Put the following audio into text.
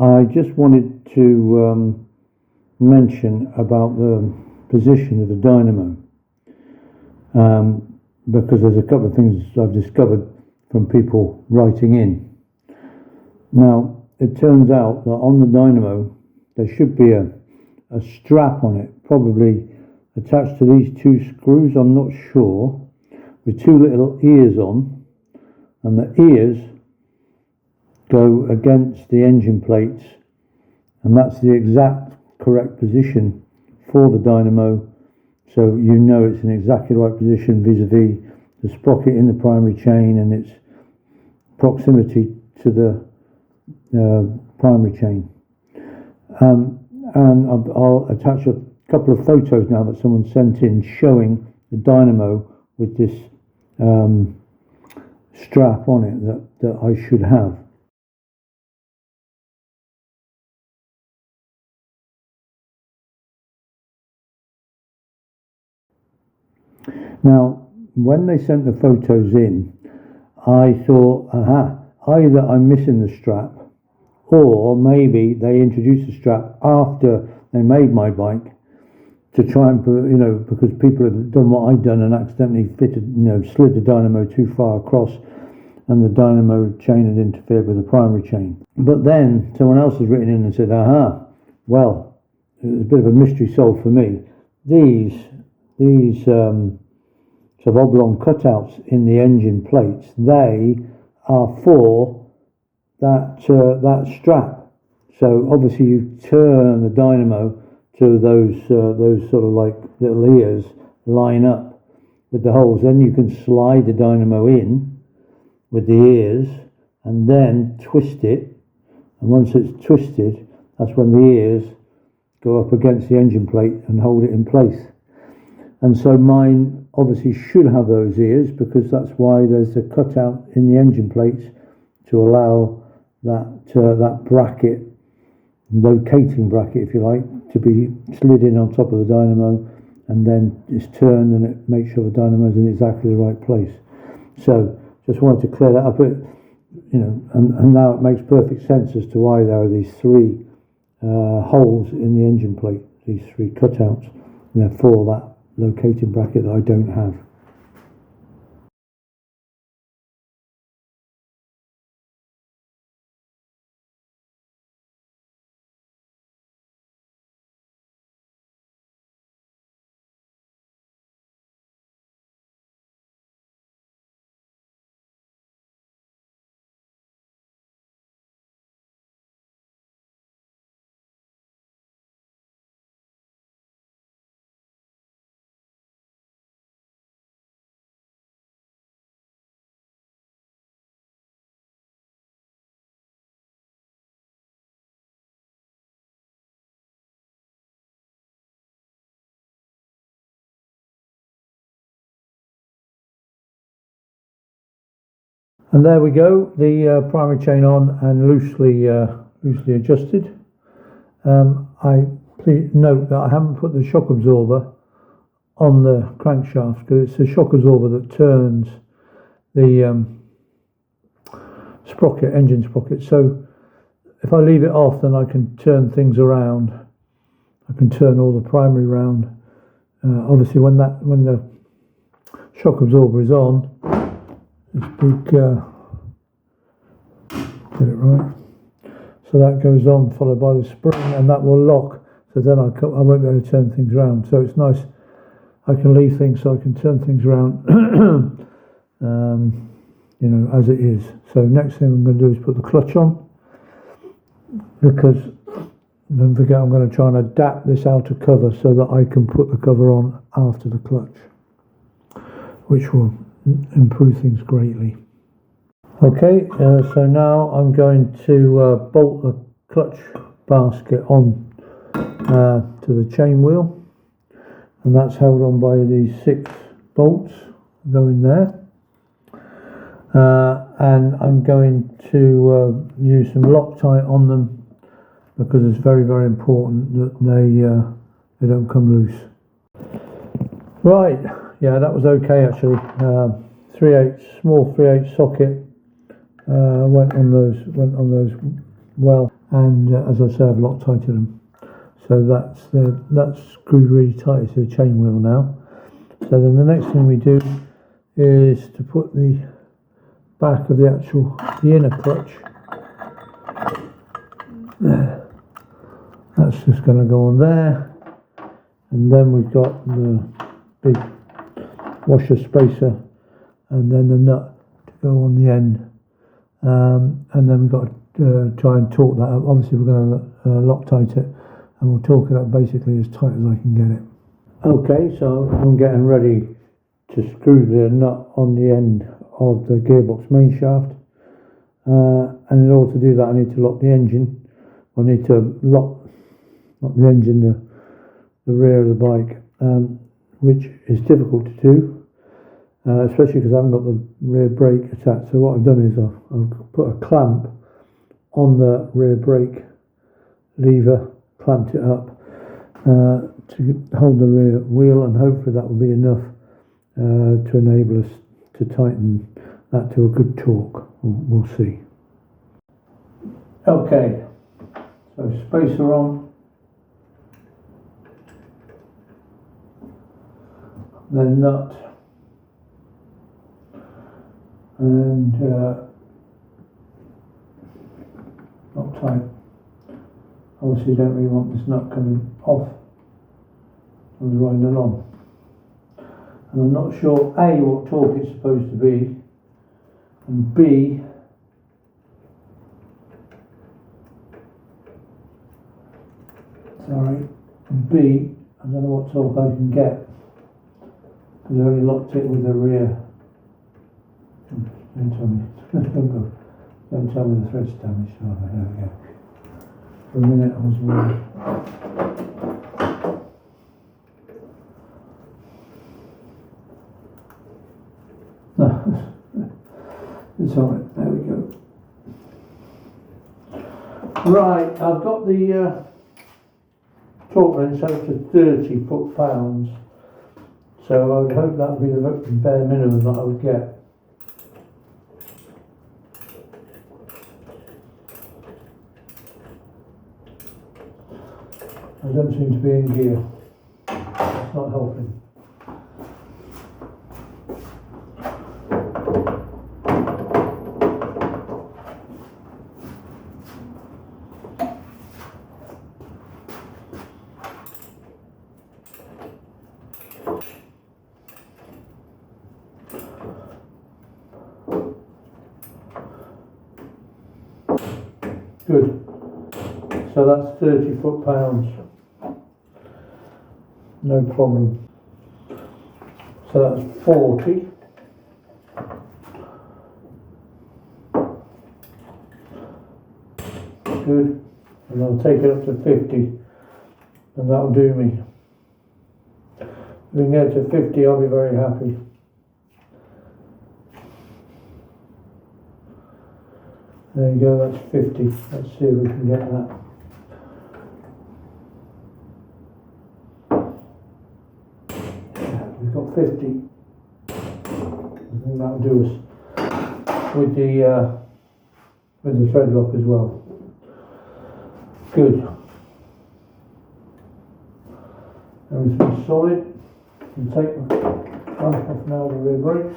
I just wanted to mention about the position of the dynamo, because there's a couple of things I've discovered from people writing in. Now, it turns out that on the dynamo there should be a strap on it, probably attached to these two screws, I'm not sure, with two little ears on, and the ears go against the engine plates, and that's the exact correct position for the dynamo, so you know it's in exactly the right position vis-a-vis the sprocket in the primary chain and its proximity to the primary chain. And I'll attach a couple of photos now that someone sent in showing the dynamo with this strap on it that I should have. Now, when they sent the photos in, I thought, either I'm missing the strap, or maybe they introduced the strap after they made my bike to try and, because people had done what I'd done and accidentally slid the dynamo too far across, and the dynamo chain had interfered with the primary chain. But then someone else has written in and said, well, it was a bit of a mystery solved for me. These sort of oblong cutouts in the engine plates, they are for that strap. So obviously you turn the dynamo to those sort of like little ears line up with the holes. Then you can slide the dynamo in with the ears and then twist it. And once it's twisted, that's when the ears go up against the engine plate and hold it in place. And so mine obviously should have those ears, because that's why there's a cutout in the engine plates to allow that bracket, locating bracket if you like, to be slid in on top of the dynamo, and then it's turned and it makes sure the dynamo's in exactly the right place. So just wanted to clear that up, and now it makes perfect sense as to why there are these three holes in the engine plate, these three cutouts, and they're for that locating bracket that I don't have. And there we go, the primary chain on and loosely adjusted. Please note that I haven't put the shock absorber on the crankshaft, because it's a shock absorber that turns the engine sprocket. So if I leave it off, then I can turn things around. I can turn all the primary round. Obviously, when the shock absorber is on, this big, get it right. So that goes on, followed by the spring, and that will lock. So then I won't be able to turn things around. So it's nice. I can leave things so I can turn things around, as it is. So next thing I'm going to do is put the clutch on, because don't forget I'm going to try and adapt this outer cover so that I can put the cover on after the clutch, which will improve things greatly. Okay, so now I'm going to bolt the clutch basket on to the chain wheel, and that's held on by these 6 bolts going there, and I'm going to use some Loctite on them, because it's very, very important that they don't come loose. Right, yeah, that was okay actually. 3/8 small 3/8 socket went on those well, and as I say, I've Loctited them. So that's screwed really tight to the chain wheel now. So then the next thing we do is to put the back of the inner clutch there. That's just going to go on there, and then we've got the big washer spacer, and then the nut to go on the end, and then we've got to try and torque that up. Obviously we're going to Loctite it, and we'll torque it up basically as tight as I can get it. Okay, so I'm getting ready to screw the nut on the end of the gearbox main shaft, and in order to do that I need to lock the engine. I need to lock not the engine, the rear of the bike, which is difficult to do, especially because I haven't got the rear brake attached. So what I've done is I've put a clamp on the rear brake lever, clamped it up to hold the rear wheel, and hopefully that will be enough to enable us to tighten that to a good torque. We'll see. Okay, so spacer on, then nut, and Loctite. Obviously you don't really want this nut coming off when we're riding along. And I'm not sure A, what torque it's supposed to be, and B, I don't know what torque I can get, because I only locked it with the rear. Don't tell me. Don't tell me the thread's damaged. Oh, there we go. For a minute I was worried. No, it's alright. There we go. Right, I've got the torque wrench set up to 30 foot-pounds. So I would hope that would be the bare minimum that I would get. I don't seem to be in gear. It's not helping. Good. So that's 30 foot-pounds. No problem. So that's 40. Good. And I'll take it up to 50, and that'll do me. If we can get to 50, I'll be very happy. There you go, that's 50. Let's see if we can get that. Yeah, we've got 50. I think that'll do us with the thread lock as well. Good. Everything's solid. You take the clamp off now, the rear brake.